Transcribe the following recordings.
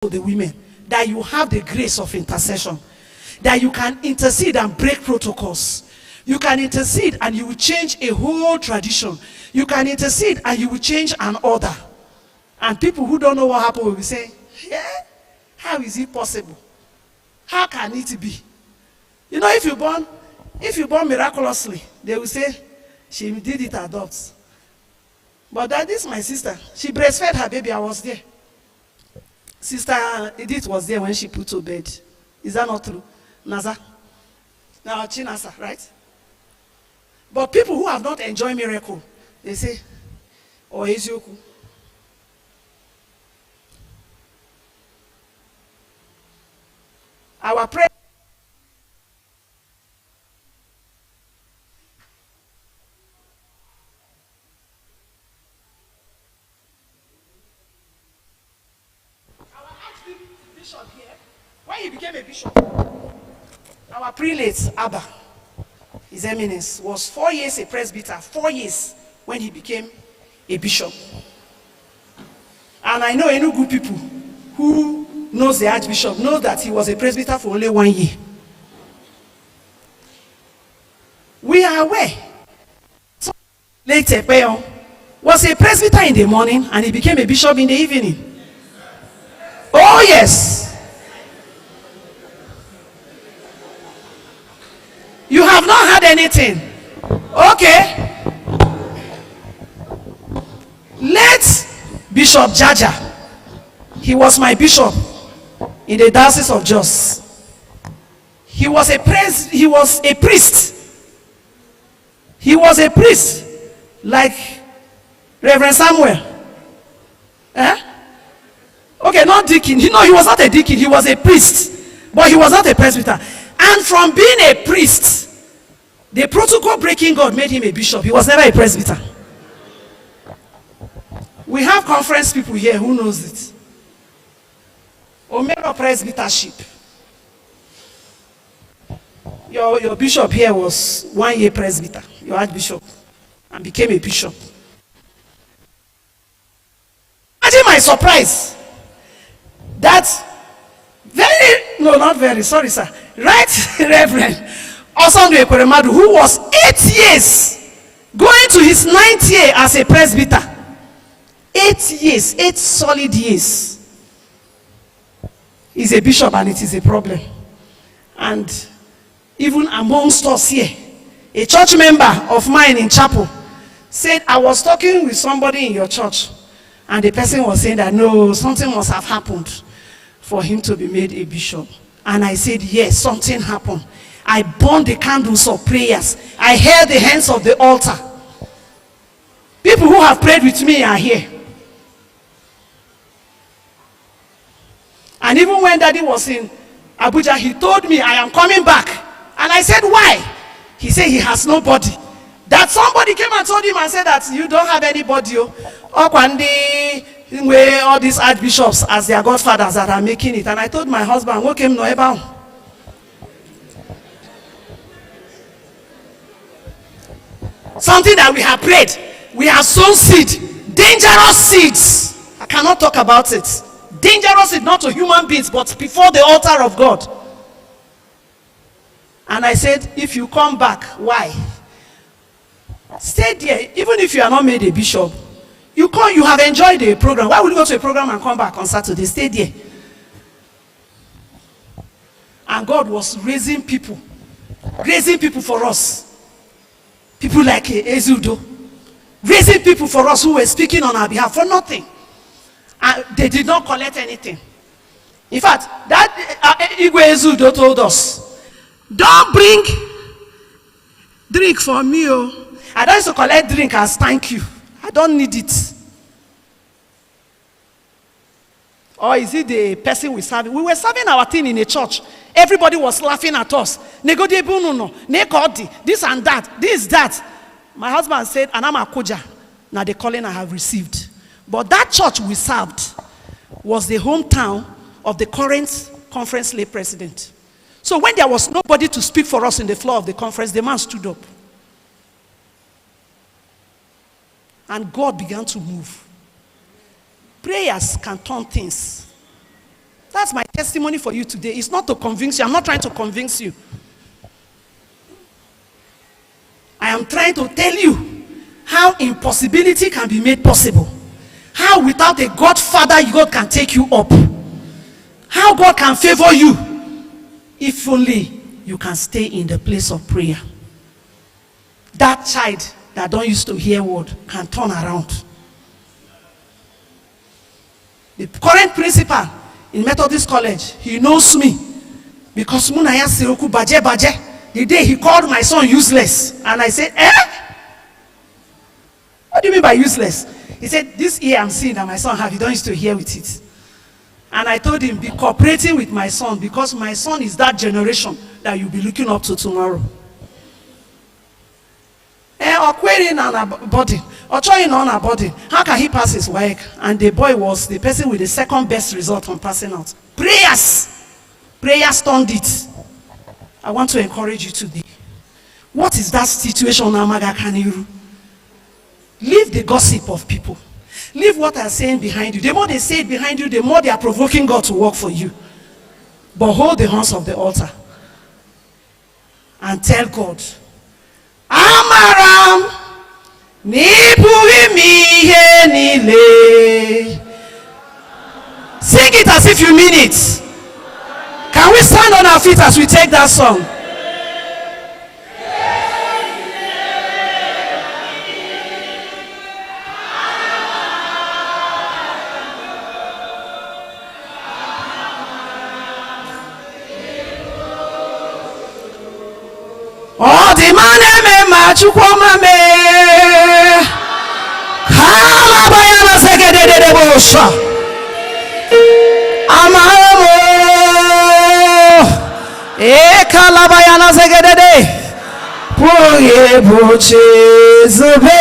the women that you have the grace of intercession, that you can intercede and break protocols. You can intercede and you will change a whole tradition. You can intercede and you will change an order. And people who don't know what happened will be saying, yeah, how is it possible? How can it be? You know, if you born miraculously, they will say, she did it adopt. But that is my sister. She breastfed her baby. I was there. Sister Edith was there when she put to bed. Is that not true? Naza. Now Chinasa, right? But people who have not enjoyed miracle, they say, oh, Ezioku. Our prayer. Bishop here, when he became a bishop, our prelate, Abba, His Eminence, was 4 years a presbyter, 4 years when he became a bishop. And I know Enugu people who knows the Archbishop know that he was a presbyter for only 1 year. We are aware. So later, Peyo was a presbyter in the morning and he became a bishop in the evening. Oh yes. You have not heard anything. Okay. Let Bishop Jaja. He was my bishop in the Diocese of Jos. He was a priest. He was a priest like Reverend Samuel. Eh? Okay, not deacon. He was not a deacon. He was a priest. But he was not a presbyter. And from being a priest, the protocol breaking God made him a bishop. He was never a presbyter. We have conference people here who knows it. Omega presbytership. Your bishop here was 1 year presbyter, your archbishop, and became a bishop. Imagine my surprise. That sorry sir, right Reverend Osondu Ekweremadu, who was 8 years, going to his 9th year as a presbyter. 8 years, 8 solid years. He's a bishop and it is a problem. And even amongst us here, a church member of mine in chapel said, I was talking with somebody in your church and the person was saying that no, something must have happened for him to be made a bishop. And I said, yes, something happened. I burned the candles of prayers. I held the hands of the altar. People who have prayed with me are here. And even when Daddy was in Abuja, he told me, I am coming back. And I said, why? He said he has nobody. That somebody came and told him and said that you don't have anybody. Where all these archbishops as their godfathers that are making it. And I told my husband, what came no about? Something that we have prayed. We have sown seed. Dangerous seeds. I cannot talk about it. Dangerous seed, not to human beings, but before the altar of God. And I said, if you come back, why? Stay there. Even if you are not made a bishop, you have enjoyed the program. Why would you go to a program and come back on Saturday? Stay there. And God was raising people for us. People like Ezudo. Raising people for us who were speaking on our behalf for nothing. And they did not collect anything. In fact, that Igwe Ezudo told us, don't bring drink for me. I don't used to collect drink as thank you. I don't need it. Or is it the person we serving? We were serving our thing in a church. Everybody was laughing at us. This and that. This, that. My husband said, and I'm a koja. Now the calling I have received. But that church we served was the hometown of the current conference lay president. So when there was nobody to speak for us in the floor of the conference, the man stood up. And God began to move. Prayers can turn things. that's my testimony for you today. It's not to convince you. I'm not trying to convince you. I am trying to tell you how impossibility can be made possible. How without a Godfather, God can take you up. How God can favor you if only you can stay in the place of prayer. That child that don't used to hear word can turn around. The current principal in Methodist College, he knows me because Munaya Siroku Baje Baje. The day he called my son useless, and I said, what do you mean by useless? He said, this ear I'm seeing that my son have, he don't used to hear with it. And I told him, be cooperating with my son, because my son is that generation that you'll be looking up to tomorrow. Or querying on a body, or trying on a body. How can he pass his work? And the boy was the person with the second best result on passing out. Prayers turned it. I want to encourage you today. What is that situation, Amaga Kaniru? Leave the gossip of people. Leave what they're saying behind you. The more they say it behind you, the more they are provoking God to work for you. But hold the horns of the altar and tell God, Amaram Nibuimi Nile. Sing it as if you mean it. Can we stand on our feet as we take that song? Oh, the man me machukoma me. Kala bayana segede de bosha. Amamo. Kala bayana segede de. Poye boche zube.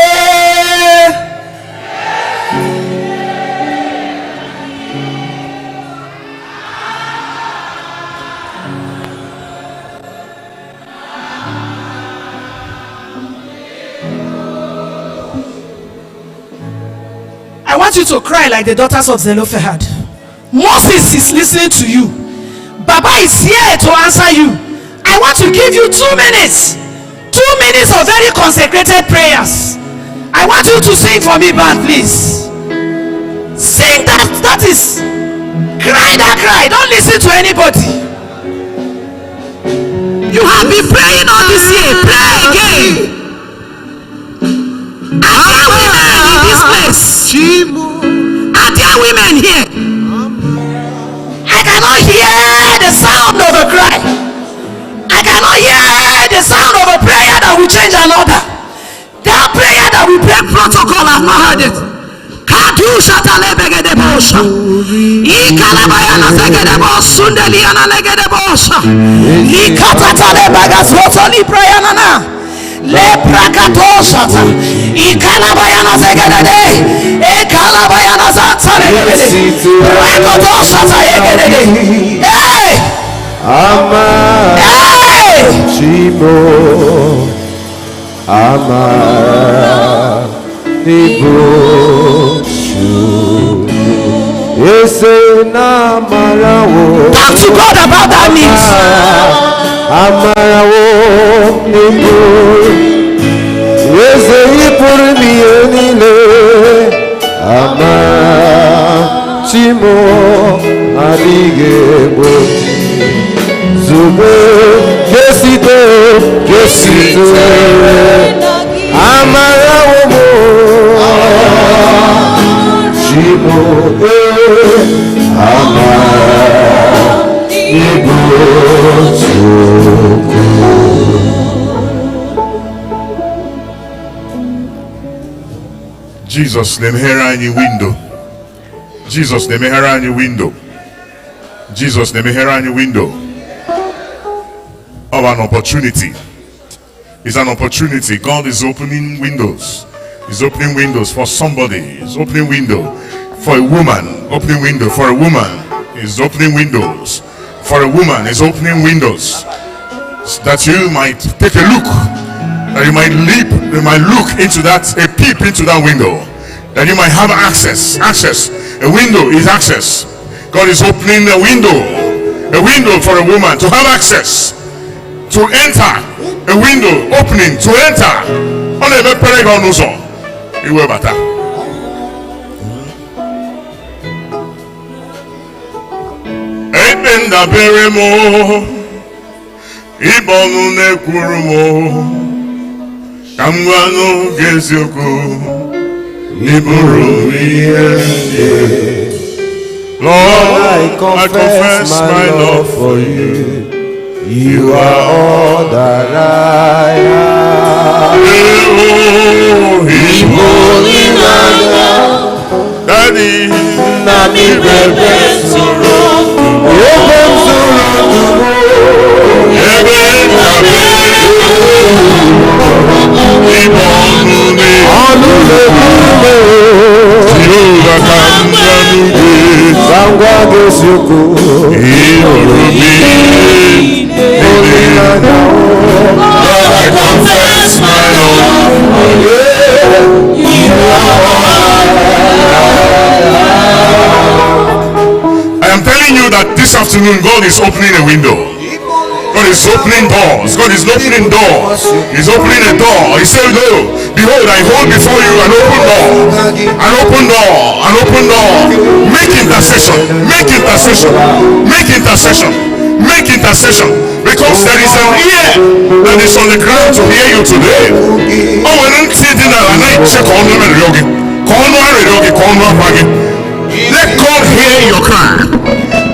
I want you to cry like the daughters of Zelophehad. Moses is listening to you. Baba is here to answer you. I want to give you 2 minutes. 2 minutes of very consecrated prayers. I want you to sing for me, band, please. Sing that. That is. Cry that cry. Don't listen to anybody. You have been praying all this year. Pray again. Are there women in this place? Are there women here? I cannot hear the sound of a cry. I cannot hear the sound of a prayer that will change another. That prayer that will break protocol, I've not heard it. Kadu shatale begede bosha. Ikalabayana segede bosundeliana legede bosha. Ikatatale bagasotoli prayana na. Le prakatoshata ikalabayana zegedede ekalabayana zatsarege prakatoshata yegedede hey ama chimo ama ibu chu ese na marawo. Talk to God about that needs. Amarawo nibu ese ipur mi enile ama chimo adige boti zube kesite amarawo mo chimo ama Jesus, let me hear on your window. Jesus, let me hear on your window. Jesus, let me hear on your window of an opportunity. It's an opportunity. God is opening windows. He's opening windows for somebody. He's opening window for a woman. Opening window for a woman. He's opening windows for a woman. He's opening windows that you might take a look, that you might leap, you might look into that, a peep into that window, that you might have access. A window is access. God is opening a window for a woman to have access, to enter. A window opening to enter. On a pere uzo. Iwe bata. Ebenda bere mo. Ibonu nekwuru mo. Kamwanu gezioko. Iburu iye. Lord, I confess my love for you. You are all that I have. Holy Daddy, Nami I confess my love for you. You are I am telling you that this afternoon God is opening a window. God is opening doors. God is opening doors. He's opening a door. He said, no, behold, I hold before you an open door. An open door. An open door. Make intercession. Make intercession. Make intercession. Make intercession. Because there is an ear that is on the ground to hear you today. Oh, I don't see dinner and I check on them and yogi. Let God hear your cry.